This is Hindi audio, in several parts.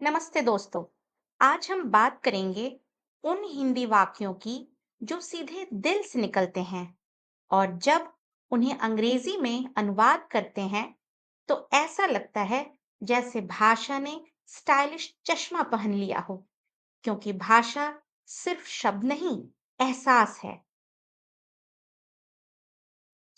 नमस्ते दोस्तों। आज हम बात करेंगे उन हिंदी वाक्यों की जो सीधे दिल से निकलते हैं और जब उन्हें अंग्रेजी में अनुवाद करते हैं तो ऐसा लगता है जैसे भाषा ने स्टाइलिश चश्मा पहन लिया हो, क्योंकि भाषा सिर्फ शब्द नहीं, एहसास है।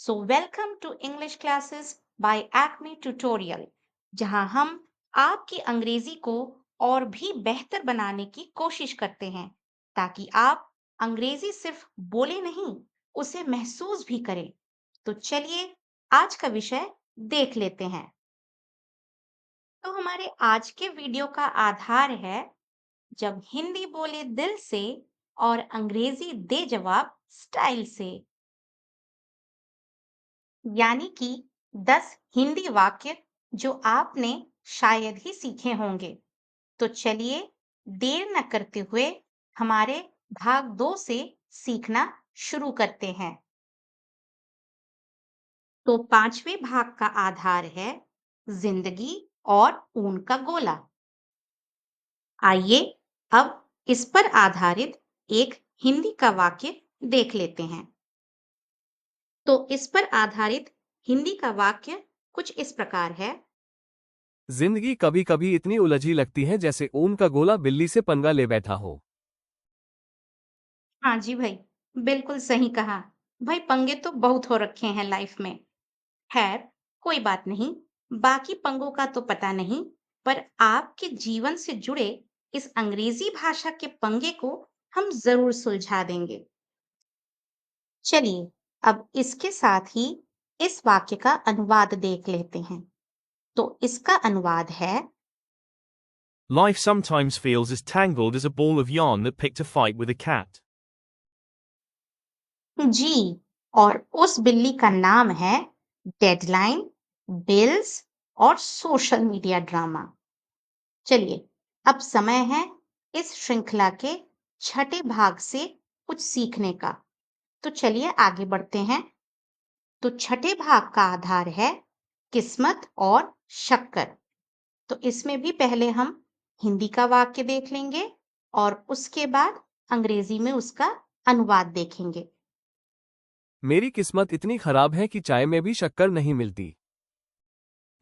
So welcome to English classes by Acme tutorial, जहां हम आपकी अंग्रेजी को और भी बेहतर बनाने की कोशिश करते हैं ताकि आप अंग्रेजी सिर्फ बोले नहीं, उसे महसूस भी करें। तो चलिए आज का विषय देख लेते हैं। तो हमारे आज के वीडियो का आधार है जब हिंदी बोले दिल से और अंग्रेजी दे जवाब स्टाइल से। यानी कि 10 हिंदी वाक्य जो आपने शायद ही सीखे होंगे। तो चलिए देर न करते हुए हमारे भाग 2 से सीखना शुरू करते हैं। तो पांचवें भाग का आधार है जिंदगी और ऊन का गोला। आइए अब इस पर आधारित एक हिंदी का वाक्य देख लेते हैं। तो इस पर आधारित हिंदी का वाक्य कुछ इस प्रकार है। जिंदगी कभी कभी इतनी उलझी लगती है जैसे ऊन का गोला बिल्ली से पंगा ले बैठा हो। हाँ जी भाई, बिल्कुल सही कहा। भाई पंगे तो बहुत हो रखे हैं लाइफ में। खैर, कोई बात नहीं। बाकी पंगों का तो पता नहीं, पर आपके जीवन से जुड़े इस अंग्रेजी भाषा के पंगे को हम जरूर सुलझा देंगे। चलिए, अब इसके साथ ही इस वाक्य का अनुवाद देख लेते हैं। तो इसका अनुवाद है। Life sometimes feels as tangled as a ball of yarn that picked a fight with a cat. जी, और उस बिल्ली का नाम है डेडलाइन, बिल्स और सोशल मीडिया ड्रामा। चलिए, अब समय है इस श्रृंखला के छठे भाग से कुछ सीखने का। तो चलिए आगे बढ़ते हैं। तो छठे भाग का आधार है किस्मत और शक्कर। तो इसमें भी पहले हम हिंदी का वाक्य देख लेंगे और उसके बाद अंग्रेजी में उसका अनुवाद देखेंगे। मेरी किस्मत इतनी खराब है कि चाय में भी शक्कर नहीं मिलती।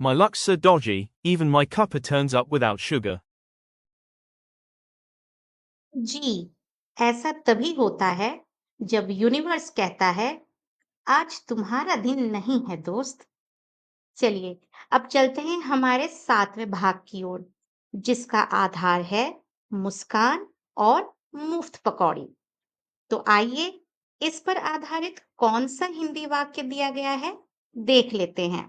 My luck's so dodgy, even my cuppa turns up without sugar. जी, ऐसा तभी होता है जब यूनिवर्स कहता है आज तुम्हारा दिन नहीं है दोस्त। चलिए अब चलते हैं हमारे सातवें भाग की ओर, जिसका आधार है मुस्कान और मुफ्त पकौड़ी। तो आइए इस पर आधारित कौन सा हिंदी वाक्य दिया गया है देख लेते हैं।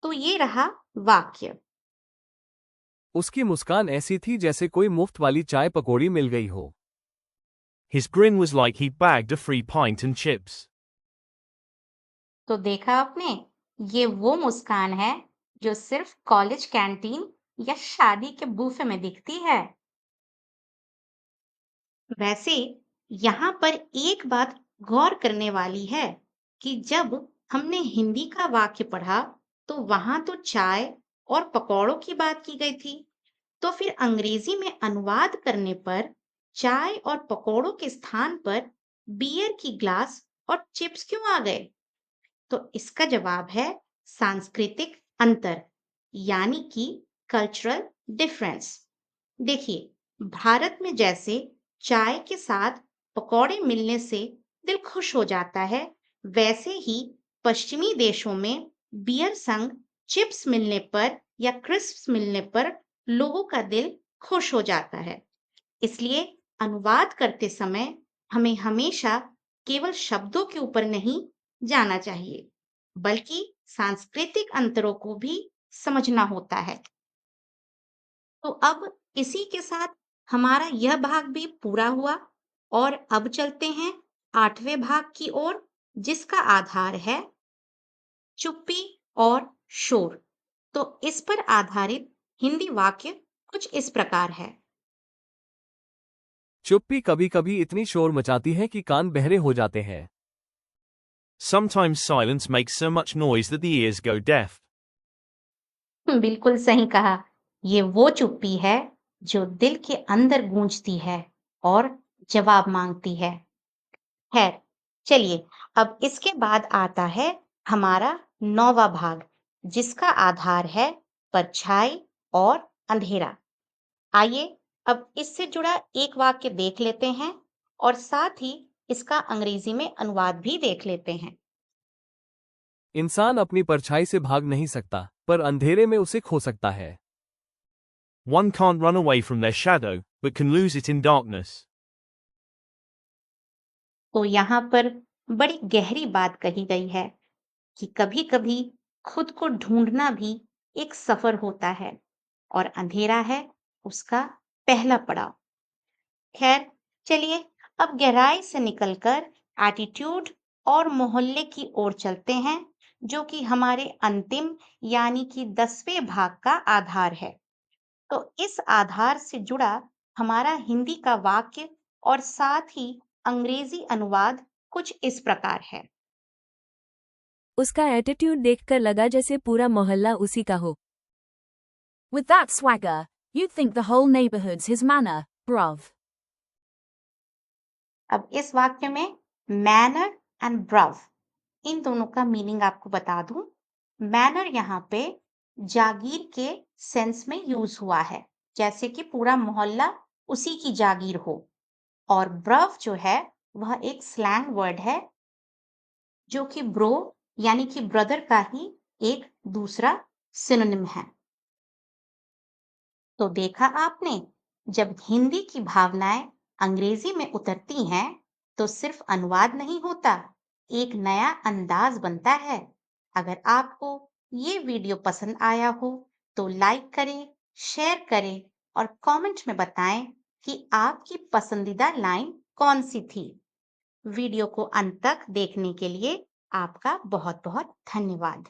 तो ये रहा वाक्य। उसकी मुस्कान ऐसी थी जैसे कोई मुफ्त वाली चाय पकौड़ी मिल गई हो। His grin was like he bagged a free pint and chips. तो देखा आपने, ये वो मुस्कान है जो सिर्फ कॉलेज कैंटीन या शादी के बूफे में दिखती है। वैसे यहाँ पर एक बात गौर करने वाली है कि जब हमने हिंदी का वाक्य पढ़ा तो वहां तो चाय और पकौड़ों की बात की गई थी। तो फिर अंग्रेजी में अनुवाद करने पर चाय और पकौड़ों के स्थान पर बियर की ग्लास और चिप्स क्यों आ गए? तो इसका जवाब है सांस्कृतिक अंतर, यानी कि कल्चरल डिफरेंस। देखिए, भारत में जैसे चाय के साथ पकौड़े मिलने से दिल खुश हो जाता है, वैसे ही पश्चिमी देशों में बियर संग चिप्स मिलने पर या क्रिस्प्स मिलने पर लोगों का दिल खुश हो जाता है। इसलिए अनुवाद करते समय हमें हमेशा केवल शब्दों के ऊपर नहीं जाना चाहिए, बल्कि सांस्कृतिक अंतरों को भी समझना होता है। तो अब इसी के साथ हमारा यह भाग भी पूरा हुआ और अब चलते हैं आठवें भाग की ओर, जिसका आधार है चुप्पी और शोर। तो इस पर आधारित हिंदी वाक्य कुछ इस प्रकार है। चुप्पी कभी कभी इतनी शोर मचाती है कि कान बहरे हो जाते हैं। Sometimes silence makes so much noise that the ears go deaf. बिल्कुल सही कहा। ये वो चुप्पी है जो दिल के अंदर गूंजती है और जवाब मांगती है। खैर, चलिए, अब इसके बाद आता है हमारा 9वां भाग, जिसका आधार है परछाई और अंधेरा। आइए अब इससे जुड़ा एक वाक्य देख लेते हैं और साथ ही इसका अंग्रेजी में अनुवाद भी देख लेते हैं। इंसान अपनी परछाई से भाग नहीं सकता, पर अंधेरे में उसे खो सकता है। One can't run away from their shadow, but can lose it in darkness. तो यहाँ पर बड़ी गहरी बात कही गई है कि कभी-कभी खुद को ढूंढना भी एक सफर होता है और अंधेरा है उसका पहला पड़ाव। खैर, चलिए अब गहराई से निकलकर एटीट्यूड और मोहल्ले की ओर चलते हैं, जो कि हमारे अंतिम यानी कि 10वें भाग का आधार है। तो इस आधार से जुड़ा हमारा हिंदी का वाक्य और साथ ही अंग्रेजी अनुवाद कुछ इस प्रकार है। उसका एटीट्यूड देखकर लगा जैसे पूरा मोहल्ला उसी का हो। With that swagger, you'd think the whole neighborhood's his manner, bruv. अब इस वाक्य में मैनर एंड ब्रव, इन दोनों का मीनिंग आपको बता दूं। मैनर यहाँ पे जागीर के सेंस में यूज हुआ है, जैसे कि पूरा मोहल्ला उसी की जागीर हो। और ब्रव जो है वह एक स्लैंग वर्ड है जो कि ब्रो यानी कि ब्रदर का ही एक दूसरा सिनोनिम है। तो देखा आपने, जब हिंदी की भावनाएं अंग्रेजी में उतरती हैं तो सिर्फ अनुवाद नहीं होता, एक नया अंदाज बनता है। अगर आपको ये वीडियो पसंद आया हो तो लाइक करें, शेयर करें और कमेंट में बताएं कि आपकी पसंदीदा लाइन कौन सी थी। वीडियो को अंत तक देखने के लिए आपका बहुत बहुत धन्यवाद।